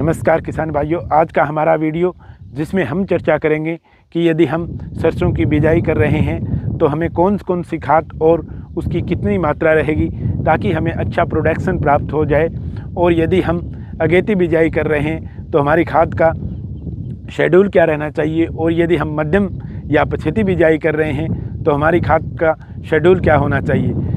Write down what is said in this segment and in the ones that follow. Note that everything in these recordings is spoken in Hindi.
नमस्कार किसान भाइयों, आज का हमारा वीडियो जिसमें हम चर्चा करेंगे कि यदि हम सरसों की बिजाई कर रहे हैं तो हमें कौन कौन सी खाद और उसकी कितनी मात्रा रहेगी ताकि हमें अच्छा प्रोडक्शन प्राप्त हो जाए। और यदि हम अगेती बिजाई कर रहे हैं तो हमारी खाद का शेड्यूल क्या रहना चाहिए, और यदि हम मध्यम या पछेती बिजाई कर रहे हैं तो हमारी खाद का शेड्यूल क्या होना चाहिए।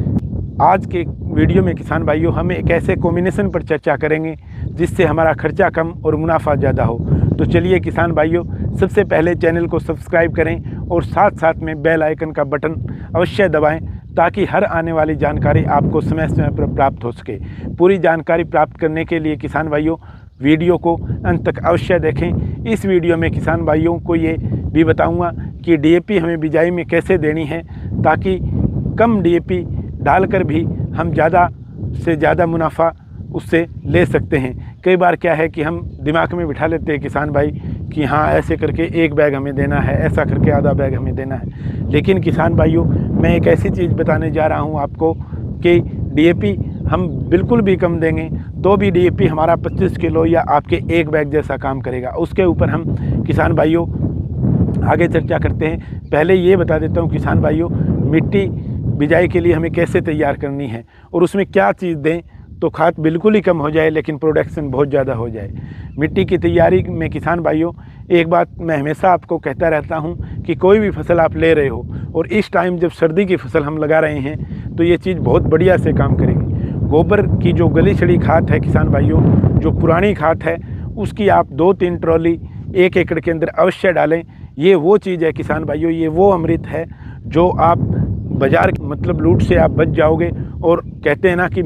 आज के वीडियो में किसान भाइयों हम एक ऐसे कॉम्बिनेशन पर चर्चा करेंगे जिससे हमारा खर्चा कम और मुनाफा ज़्यादा हो। तो चलिए किसान भाइयों, सबसे पहले चैनल को सब्सक्राइब करें और साथ साथ में बेल आइकन का बटन अवश्य दबाएं ताकि हर आने वाली जानकारी आपको समय समय पर प्राप्त हो सके। पूरी जानकारी प्राप्त करने के लिए किसान भाइयों वीडियो को अंत तक अवश्य देखें। इस वीडियो में किसान भाइयों को ये भी बताऊंगा कि डीएपी हमें बिजाई में कैसे देनी है ताकि कम डीएपी डालकर भी हम ज़्यादा से ज़्यादा मुनाफा उससे ले सकते हैं। कई बार क्या है कि हम दिमाग में बिठा लेते हैं किसान भाई कि हाँ ऐसे करके एक बैग हमें देना है, ऐसा करके आधा बैग हमें देना है। लेकिन किसान भाइयों मैं एक ऐसी चीज़ बताने जा रहा हूँ आपको कि डीएपी हम बिल्कुल भी कम देंगे तो भी डीएपी हमारा 25 किलो या आपके एक बैग जैसा काम करेगा। उसके ऊपर हम किसान भाइयों आगे चर्चा करते हैं। पहले ये बता देता हूँ किसान भाइयों, मिट्टी बिजाई के लिए हमें कैसे तैयार करनी है और उसमें क्या चीज़ दें तो खाद बिल्कुल ही कम हो जाए लेकिन प्रोडक्शन बहुत ज़्यादा हो जाए। मिट्टी की तैयारी में किसान भाइयों एक बात मैं हमेशा आपको कहता रहता हूं कि कोई भी फसल आप ले रहे हो और इस टाइम जब सर्दी की फसल हम लगा रहे हैं तो ये चीज़ बहुत बढ़िया से काम करेगी। गोबर की जो गली सड़ी खाद है किसान भाइयों, जो पुरानी खाद है, उसकी आप 2-3 ट्रॉली 1 एकड़ के अंदर अवश्य डालें। ये वो चीज़ है किसान भाइयों, ये वो अमृत है जो आप बाज़ार मतलब लूट से आप बच जाओगे। और कहते हैं ना कि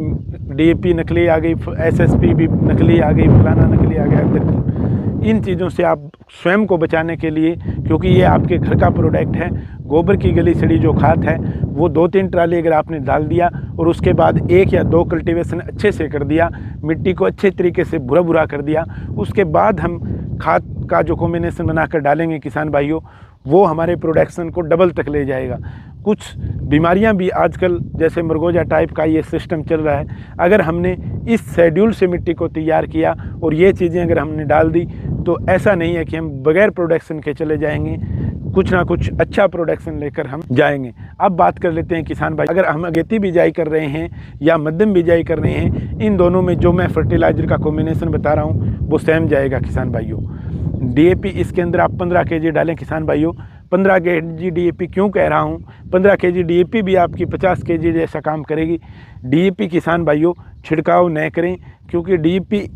डीएपी नकली आ गई, एसएसपी भी नकली आ गई, फलाना नकली आ गया। इन चीज़ों से आप स्वयं को बचाने के लिए, क्योंकि ये आपके घर का प्रोडक्ट है, गोबर की गली सड़ी जो खाद है वो 2-3 ट्राली अगर आपने डाल दिया और उसके बाद 1 या 2 कल्टीवेशन अच्छे से कर दिया, मिट्टी को अच्छे तरीके से भुरा कर दिया, उसके बाद हम खाद का जो कॉम्बिनेशन बनाकर डालेंगे किसान भाइयों, वो हमारे प्रोडक्शन को डबल तक ले जाएगा। कुछ बीमारियां भी आजकल जैसे मरगोजा टाइप का ये सिस्टम चल रहा है, अगर हमने इस शेड्यूल से मिट्टी को तैयार किया और ये चीज़ें अगर हमने डाल दी तो ऐसा नहीं है कि हम बगैर प्रोडक्शन के चले जाएंगे, कुछ ना कुछ अच्छा प्रोडक्शन लेकर हम जाएंगे। अब बात कर लेते हैं किसान भाई, अगर हम अगेती बिजाई कर रहे हैं या मध्यम बिजाई कर रहे हैं, इन दोनों में जो मैं फर्टिलाइज़र का कॉम्बिनेशन बता रहा हूँ वो सेम जाएगा किसान भाइयों। डीएपी इसके अंदर आप 15 केजी डालें किसान भाइयों। 15 केजी डीएपी क्यों कह रहा हूँ, 15 केजी डीएपी भी आपकी 50 केजी जैसा काम करेगी। डीएपी किसान भाइयों छिड़काव न करें, क्योंकि डीएपी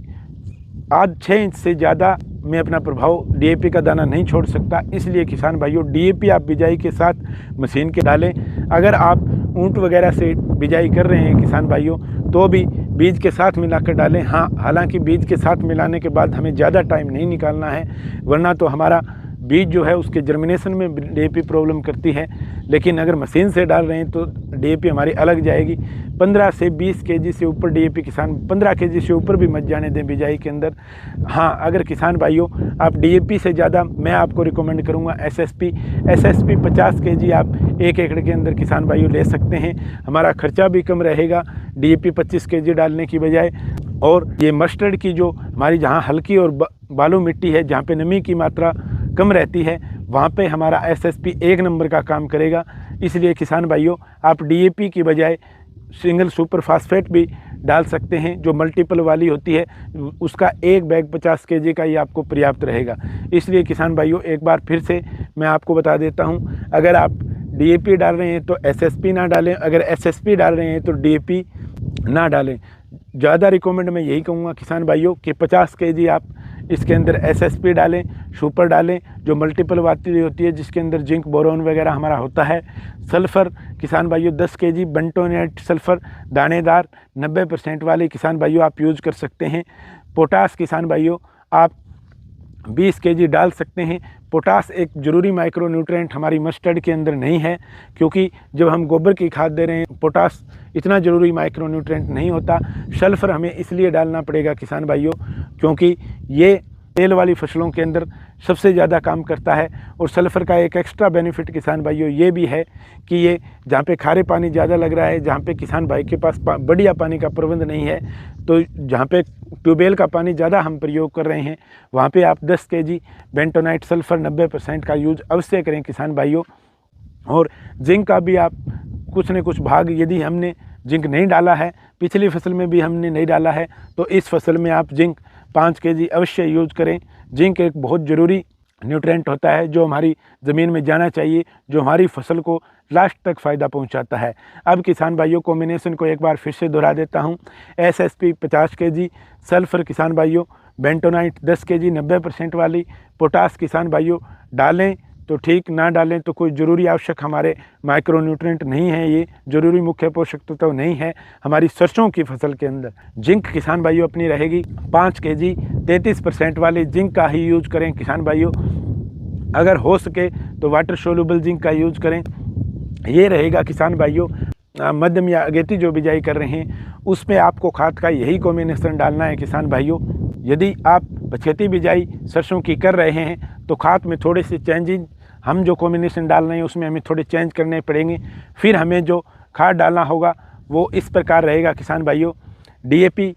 आज 6 इंच से ज़्यादा में अपना प्रभाव डीएपी का दाना नहीं छोड़ सकता। इसलिए किसान भाइयों डीएपी आप बिजाई के साथ मशीन के डालें। अगर आप ऊँट वगैरह से बिजाई कर रहे हैं किसान भाइयों तो भी बीज के साथ मिलाकर डालें। हाँ, हालांकि बीज के साथ मिलाने के बाद हमें ज़्यादा टाइम नहीं निकालना है, वरना तो हमारा बीज जो है उसके जर्मिनेशन में डीएपी प्रॉब्लम करती है। लेकिन अगर मशीन से डाल रहे हैं तो डीएपी हमारी अलग जाएगी। 15 से 20 केजी से ऊपर डीएपी किसान 15 केजी से ऊपर भी मत जाने दें बिजाई के अंदर। हाँ, अगर किसान भाइयों आप डीएपी से ज़्यादा मैं आपको रिकमेंड करूँगा एसएसपी 50 केजी आप 1 एकड़ के अंदर किसान भाइयों ले सकते हैं। हमारा खर्चा भी कम रहेगा डीएपी 25 केजी डालने की बजाय। और ये मस्टर्ड की जो हमारी जहाँ हल्की और बालू मिट्टी है, जहाँ पे नमी की मात्रा कम रहती है, वहाँ पे हमारा एसएसपी 1 नंबर का काम करेगा। इसलिए किसान भाइयों आप डीएपी की बजाय सिंगल सुपर फास्फेट भी डाल सकते हैं, जो मल्टीपल वाली होती है। उसका एक बैग 50 केजी का ही आपको पर्याप्त रहेगा। इसलिए किसान भाइयों एक बार फिर से मैं आपको बता देता हूँ, अगर आप डीएपी डाल रहे हैं तो एसएसपी ना डालें, अगर एसएसपी डाल रहे हैं तो डीएपी ना डालें। ज़्यादा रिकमेंड मैं यही कहूँगा किसान भाइयों कि 50 केजी आप इसके अंदर एसएसपी डालें, सुपर डालें, जो मल्टीपल वाली होती है जिसके अंदर जिंक बोरोन वगैरह हमारा होता है। सल्फ़र किसान भाइयों 10 केजी बेंटोनेट सल्फ़र दानेदार 90% वाली किसान भाइयों आप यूज़ कर सकते हैं। पोटास किसान भाइयों आप 20 केजी डाल सकते हैं। पोटास एक ज़रूरी माइक्रो न्यूट्रिएंट हमारी मस्टर्ड के अंदर नहीं है, क्योंकि जब हम गोबर की खाद दे रहे हैं पोटास इतना ज़रूरी माइक्रो न्यूट्रिएंट नहीं होता। सल्फ़र हमें इसलिए डालना पड़ेगा किसान भाइयों क्योंकि ये तेल वाली फसलों के अंदर सबसे ज़्यादा काम करता है। और सल्फ़र का एक एक्स्ट्रा बेनिफिट किसान भाइयों ये भी है कि ये जहाँ पे खारे पानी ज़्यादा लग रहा है, जहाँ पे किसान भाई के पास बढ़िया पानी का प्रबंध नहीं है, तो जहाँ पे ट्यूबवेल का पानी ज़्यादा हम प्रयोग कर रहे हैं, वहाँ पे आप 10 kg बेंटोनाइट सल्फ़र 90% का यूज अवश्य करें किसान भाइयों। और जिंक का भी आप कुछ न कुछ भाग, यदि हमने जिंक नहीं डाला है, पिछली फसल में भी हमने नहीं डाला है, तो इस फसल में आप जिंक 5 kg अवश्य यूज करें। जिंक एक बहुत ज़रूरी न्यूट्रेंट होता है जो हमारी ज़मीन में जाना चाहिए, जो हमारी फसल को लास्ट तक फ़ायदा पहुंचाता है। अब किसान भाइयों कॉम्बिनेशन को एक बार फिर से दोहरा देता हूं। SSP 50 kg सल्फ़र किसान भाइयों, बेंटोनाइट 10 kg 90% वाली, पोटास किसान भाइयों डालें तो ठीक, ना डालें तो कोई ज़रूरी आवश्यक हमारे माइक्रोन्यूट्रेंट नहीं है, ये ज़रूरी मुख्य पोषक तत्व तो नहीं है हमारी सरसों की फसल के अंदर। जिंक किसान भाइयों अपनी रहेगी 5 kg 33% वाली जिंक का ही यूज करें किसान भाइयों। अगर हो सके तो वाटर सोल्यूबल जिंक का यूज करें। ये रहेगा किसान भाइयों। मध्यम या अगेती जो बिजाई कर रहे हैं उसमें आपको खाद का यही कॉम्बिनेशन डालना है किसान भाइयों। यदि आप पछेती बिजाई सरसों की कर रहे हैं तो खाद में थोड़े से चेंजिंग, हम जो कॉम्बिनेशन डाल रहे हैं उसमें हमें थोड़े चेंज करने पड़ेंगे। फिर हमें जो खाद डालना होगा वो इस प्रकार रहेगा किसान भाइयों। DAP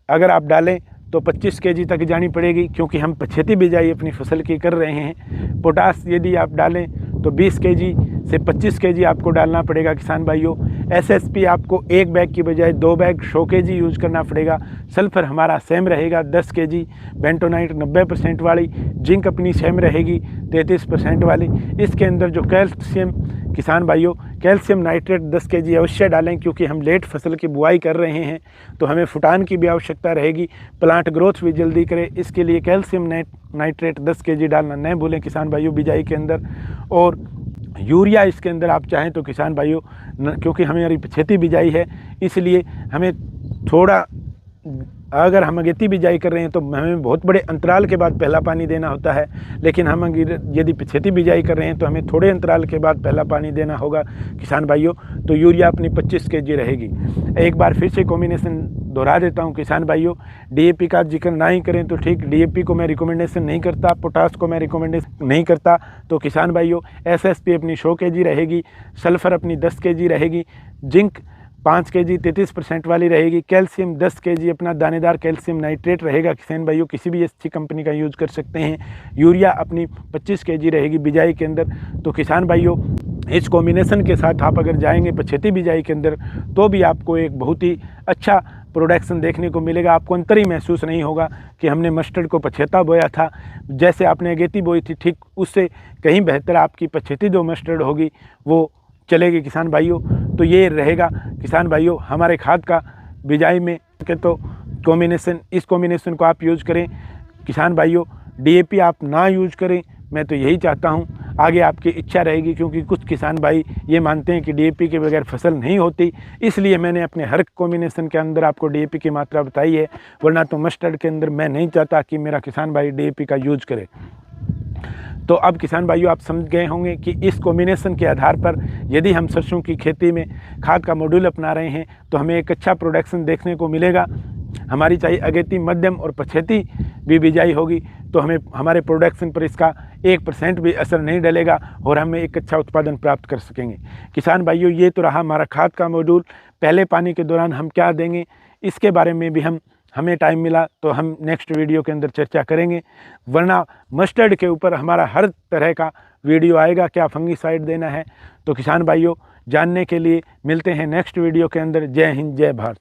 अगर आप डालें तो 25 kg तक जानी पड़ेगी, क्योंकि हम पछेती बिजाई अपनी फसल की कर रहे हैं। पोटास यदि आप डालें तो 20 kg से 25 kg आपको डालना पड़ेगा किसान भाइयों। SSP आपको 1 बैग की बजाय 2 बैग 100 kg यूज करना पड़ेगा। सल्फ़र हमारा सेम रहेगा 10 kg, बेंटोनाइट 90% वाली, जिंक अपनी सेम रहेगी 33% वाली। इसके अंदर जो कैल्शियम किसान भाइयों, कैल्शियम नाइट्रेट 10 kg अवश्य डालें, क्योंकि हम लेट फसल की बुआई कर रहे हैं तो हमें फुटान की भी आवश्यकता रहेगी, प्लांट ग्रोथ भी जल्दी करे। इसके लिए कैल्शियम नाइट्रेट 10 kg डालना नहीं भूलें किसान भाइयों बिजाई के अंदर। और यूरिया इसके अंदर आप चाहें तो किसान भाइयों, क्योंकि हमारी पछेती बिजाई है इसलिए हमें थोड़ा, अगर हम अगेती बिजाई कर रहे हैं तो हमें बहुत बड़े अंतराल के बाद पहला पानी देना होता है, लेकिन हम यदि पछेती बिजाई कर रहे हैं तो हमें थोड़े अंतराल के बाद पहला पानी देना होगा किसान भाइयों। तो यूरिया अपनी 25 kg रहेगी। एक बार फिर से कॉम्बिनेशन दोहरा देता हूं किसान भाइयों। DAP का जिक्र ना ही करें तो ठीक, DAP को मैं रिकमेंडेशन नहीं करता, पोटास को मैं रिकमेंडेशन नहीं करता। तो किसान भाइयों SSP अपनी 100 kg रहेगी, सल्फ़र अपनी 10 kg रहेगी, जिंक 5 kg 33% वाली रहेगी, कैल्शियम 10 kg अपना दानेदार कैल्शियम नाइट्रेट रहेगा किसान भाइयों, किसी भी अच्छी कंपनी का यूज़ कर सकते हैं। यूरिया अपनी 25 kg रहेगी बिजाई के अंदर। तो किसान भाइयों इस कॉम्बिनेशन के साथ आप अगर जाएंगे पछेती बिजाई के अंदर तो भी आपको एक बहुत ही अच्छा प्रोडक्शन देखने को मिलेगा। आपको अंतर ही महसूस नहीं होगा कि हमने मस्टर्ड को पछेता बोया था, जैसे आपने अगेती बोई थी ठीक उससे कहीं बेहतर आपकी पछेती जो मस्टर्ड होगी वो चलेगी किसान भाइयों। तो ये रहेगा किसान भाइयों हमारे खाद का बिजाई में के तो कॉम्बिनेशन, इस कॉम्बिनेशन को आप यूज़ करें किसान भाइयों। DAP आप ना यूज़ करें, मैं तो यही चाहता हूं। आगे आपकी इच्छा रहेगी, क्योंकि कुछ किसान भाई ये मानते हैं कि DAP के बगैर फसल नहीं होती, इसलिए मैंने अपने हर कॉम्बिनेशन के अंदर आपको DAP की मात्रा बताई है, वरना तो मस्टर्ड के अंदर मैं नहीं चाहता कि मेरा किसान भाई DAP का यूज़ करे। तो अब किसान भाइयों आप समझ गए होंगे कि इस कॉम्बिनेशन के आधार पर यदि हम सरसों की खेती में खाद का मॉड्यूल अपना रहे हैं तो हमें एक अच्छा प्रोडक्शन देखने को मिलेगा। हमारी चाहे अगेती, मध्यम और पछेती भी बिजाई होगी तो हमें हमारे प्रोडक्शन पर इसका 1% भी असर नहीं डलेगा और हम एक अच्छा उत्पादन प्राप्त कर सकेंगे। किसान भाइयों ये तो रहा हमारा खाद का मॉड्यूल। पहले पानी के दौरान हम क्या देंगे इसके बारे में भी हमें टाइम मिला तो हम नेक्स्ट वीडियो के अंदर चर्चा करेंगे, वरना मस्टर्ड के ऊपर हमारा हर तरह का वीडियो आएगा, क्या फंगीसाइड देना है। तो किसान भाइयों जानने के लिए मिलते हैं नेक्स्ट वीडियो के अंदर। जय हिंद, जय भारत।